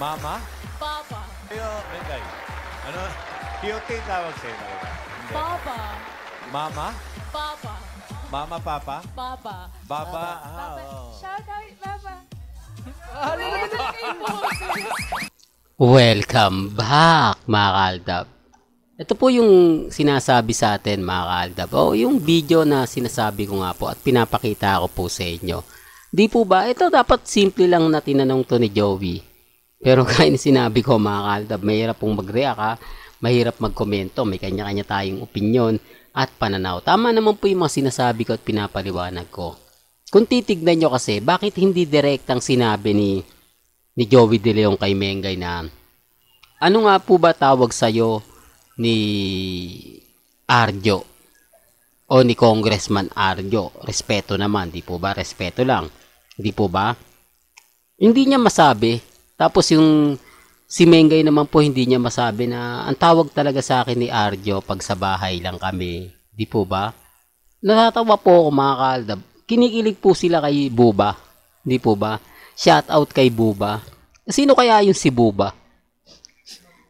Mama? Papa. Ayo, Mengay. Ano? Cute tawag sa'yo talaga. Hindi. Papa. Mama? Papa. Mama, Papa? Papa. Baba? Papa. Oo. Shout out, Papa. Welcome back, mga kaaldab. Ito po yung sinasabi sa atin, mga kaaldab. O yung video na sinasabi ko nga po at pinapakita ko po sa inyo. Di po ba? Ito dapat simple lang na tinanong to ni Joey. Pero kaya sinabi ko, mga kaaldab, mahirap pong mag-react ha. Mahirap magkomento. May kanya-kanya tayong opinion at pananaw. Tama naman po yung mga sinasabi ko at pinapaliwanag ko. Kung titignan nyo kasi, bakit hindi direktang sinabi ni Joey De Leon kay Mengay na ano nga po ba tawag sa'yo ni Arjo o ni Congressman Arjo? Respeto naman, di po ba? Respeto lang. Di po ba? Hindi niya masabi. Tapos yung si Mengay naman po hindi niya masabi na ang tawag talaga sa akin ni Arjo pag sa bahay lang kami. Di po ba? Natatawa po ako, mga kaaldab. Kinikilig po sila kay Buba. Di po ba? Shout out kay Buba. Sino kaya yung si Buba?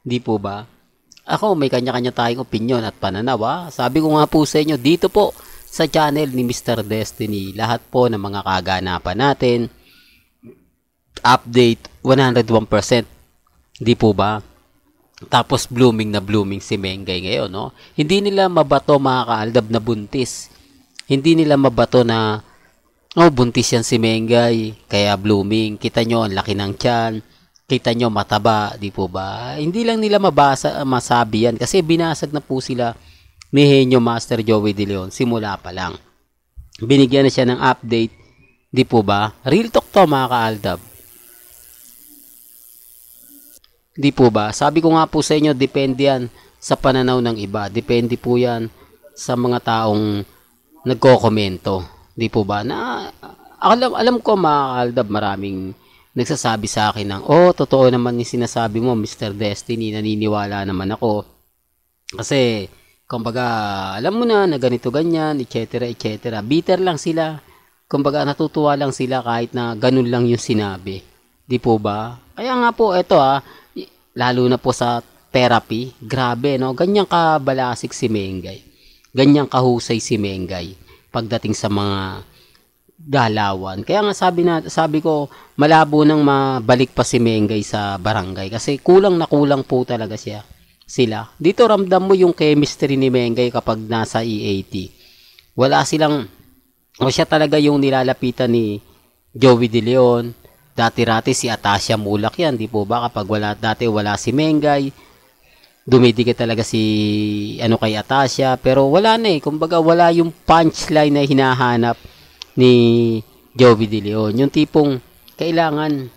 Di po ba? Ako, may kanya-kanya tayong opinion at pananaw. Sabi ko nga po sa inyo, dito po sa channel ni Mr. Destiny, lahat po ng mga kaganapan natin, update 101%. Di po ba? Tapos blooming na blooming si Mengay ngayon, no? Hindi nila mabato, mga kaaldab, na buntis. Hindi nila mabato na buntis yan si Mengay, kaya blooming. Kita nyo, ang laki ng tiyan. Kita nyo, mataba, di po ba? Hindi lang nila masabi yan kasi binasag na po sila ni Henyo Master Joey De Leon simula pa lang. Binigyan na siya ng update, di po ba? Real talk to, mga kaaldab. Di po ba? Sabi ko nga po sa inyo, depende yan sa pananaw ng iba. Depende po yan sa mga taong nagko-komento. Di po ba? Na alam ko, mga kaaldab, maraming nagsasabi sa akin ng, totoo naman yung sinasabi mo, Mr. Destiny, naniniwala naman ako. Kasi, kumbaga, alam mo na ganito, ganyan, etc., etc. Bitter lang sila. Kumbaga, natutuwa lang sila kahit na ganun lang yung sinabi. Di po ba? Kaya nga po, ito lalo na po sa therapy, grabe, no? Ganyang kabalasik si Mengay. Ganyang kahusay si Mengay pagdating sa mga galawan. Kaya nga sabi ko, malabo nang mabalik pa si Mengay sa barangay kasi kulang na kulang po talaga sila. Dito ramdam mo yung chemistry ni Mengay kapag nasa EAT. Wala silang, siya talaga yung nilalapitan ni Joey De Leon. Dati-rati si Atasha Mulak yan, di po ba? Kapag dati wala si Mengay, dumidikit talaga si kay Atasha, pero wala na kumbaga wala yung punchline na hinahanap ni Joey De Leon. Yung tipong kailangan,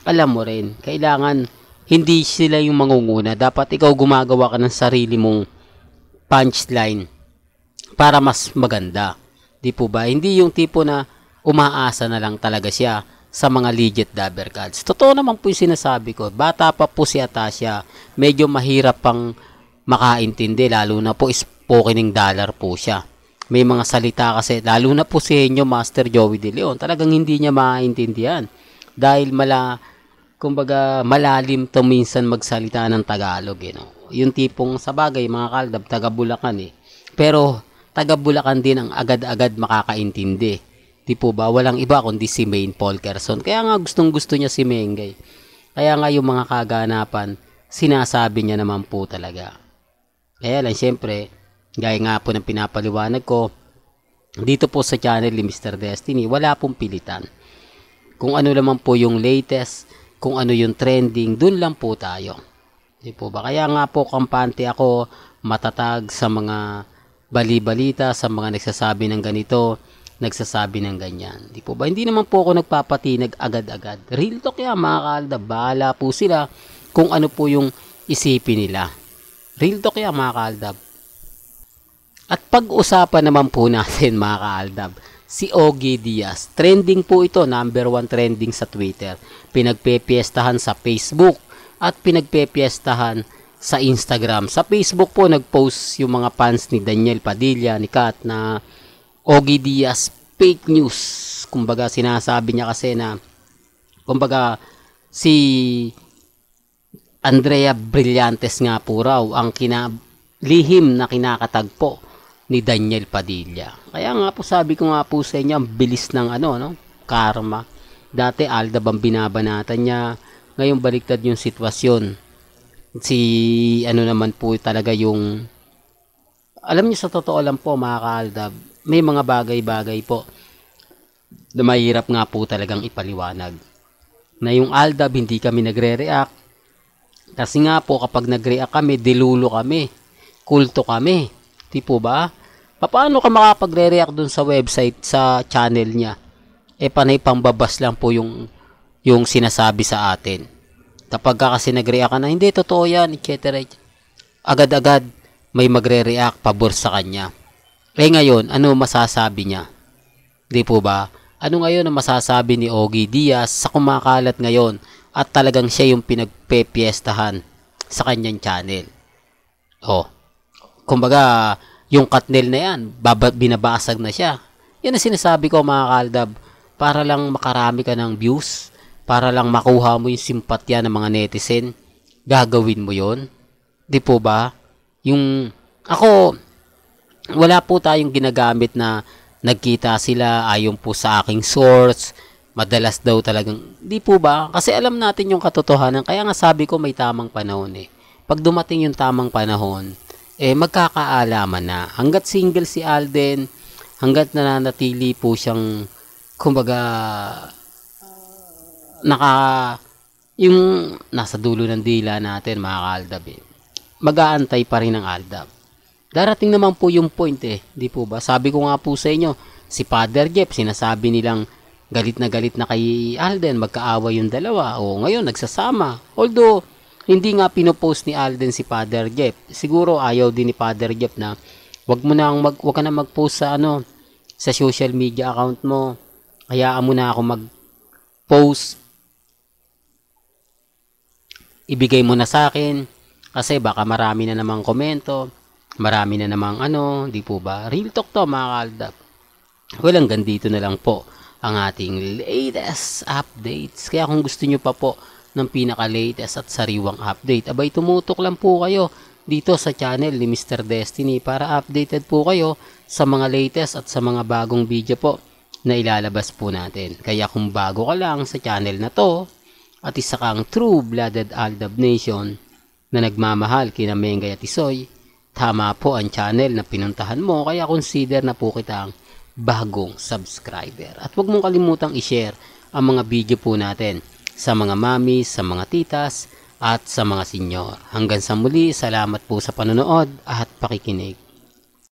alam mo rin, kailangan hindi sila yung mangunguna. Dapat ikaw gumagawa ka ng sarili mong punchline para mas maganda. Di po ba? Hindi yung tipo na umaasa na lang talaga siya sa mga legit dabber cards. Totoo naman po yung sinasabi ko. Bata pa po si Atasha. Medyo mahirap pang makaintindi. Lalo na po spokening dollar po siya. May mga salita kasi, lalo na po si Henyo Master Joey De Leon, talagang hindi niya maintindihan. Dahil kumbaga, malalim to minsan magsalita ng Tagalog. Yung tipong, sa bagay, mga kaaldab, taga Bulacan Pero, taga Bulacan din ang agad-agad makakaintindi. Di po ba? Walang iba kundi si Maine Polkerson. Kaya nga gustong-gusto niya si Mengay. Kaya nga yung mga kaganapan, sinasabi niya naman po talaga. Kaya lang, syempre, gaya nga po ng pinapaliwanag ko, dito po sa channel ni Mr. Destiny, wala pong pilitan. Kung ano naman po yung latest, kung ano yung trending, dun lang po tayo. Di po ba? Kaya nga po, kampante ako, matatag sa mga bali-balita, sa mga nagsasabi ng ganito, nagsasabi ng ganyan. Di po ba? Hindi naman po ako nagpapatinag agad-agad. Real talk yan, mga kaaldab. Bahala po sila kung ano po yung isipin nila. Real talk yan, mga kaaldab. At pag-usapan naman po natin, mga kaaldab, si Ogie Diaz. Trending po ito, number 1 trending sa Twitter. Pinagpepiestahan sa Facebook at pinagpepiestahan sa Instagram. Sa Facebook po, nag-post yung mga fans ni Daniel Padilla, ni Kat, na Ogie Diaz fake news. Kumbaga, sinasabi niya kasi na, kumbaga, si Andrea Brillantes nga po raw ang lihim na kinakatagpo ni Daniel Padilla. Kaya nga po sabi ko nga po sa inyo, ang bilis ng karma. Dati Aldab ang binabanatan niya, ngayon baliktad yung sitwasyon. Si naman po talaga yung, alam niyo sa totoo lang po mga ka-Aldab, may mga bagay-bagay po na mahirap nga po talagang ipaliwanag. Na yung Aldab hindi kami nagre-react. Kasi nga po kapag nag-react kami, dilulo kami, kulto kami. Di po ba? Paano ka makapagre-react dun sa website, sa channel niya? Panay pangbabas lang po yung sinasabi sa atin. Kapag kasi nag-react ka na, hindi, totoo yan, etc. Agad-agad may magre-react pabor sa kanya. Ngayon, ano masasabi niya? Di po ba? Ano ngayon ang masasabi ni Ogie Diaz sa kumakalat ngayon at talagang siya yung pinagpepiestahan sa kanyang channel? Kumbaga, yung Katnel na yan, binabasag na siya. Yan ang sinasabi ko mga ka-Aldab, para lang makarami ka ng views, para lang makuha mo yung simpatya ng mga netizen, gagawin mo yon. Di po ba? Wala po tayong ginagamit na nagkita sila ayon po sa aking source, madalas daw talagang, di po ba? Kasi alam natin yung katotohanan, kaya nga sabi ko may tamang panahon Pag dumating yung tamang panahon, magkakaalaman na. Hanggat single si Alden, hanggat nananatili po siyang, kumbaga, yung nasa dulo ng dila natin, mga ka-Aldab, mag-aantay pa rin ang Aldab. Darating naman po yung point di po ba? Sabi ko nga po sa inyo, si Father Jeff, sinasabi nilang galit na kay Alden, magkaaway yung dalawa. Ngayon, nagsasama. Although, hindi nga pinopost ni Alden si Father Jeff. Siguro ayaw din ni Father Jeff na wag ka na mag-post sa sa social media account mo. Hayaan mo na ako mag-post. Ibigay mo na sa akin kasi baka marami na namang komento, marami na namang di po ba? Real talk to mga ka-Aldab. Well, hanggang dito na lang po ang ating latest updates. Kaya kung gusto nyo pa po ng pinaka-latest at sariwang update, abay tumutok lang po kayo dito sa channel ni Mr. Destiny para updated po kayo sa mga latest at sa mga bagong video po na ilalabas po natin. Kaya kung bago ka lang sa channel na to at isa kang true-blooded Aldab Nation na nagmamahal kina Mengay at Isoy, tama po ang channel na pinuntahan mo, kaya consider na po kitang bagong subscriber. At huwag mong kalimutang i-share ang mga video po natin sa mga mamis, sa mga titas, at sa mga senyor. Hanggang sa muli, salamat po sa panonood at pakikinig.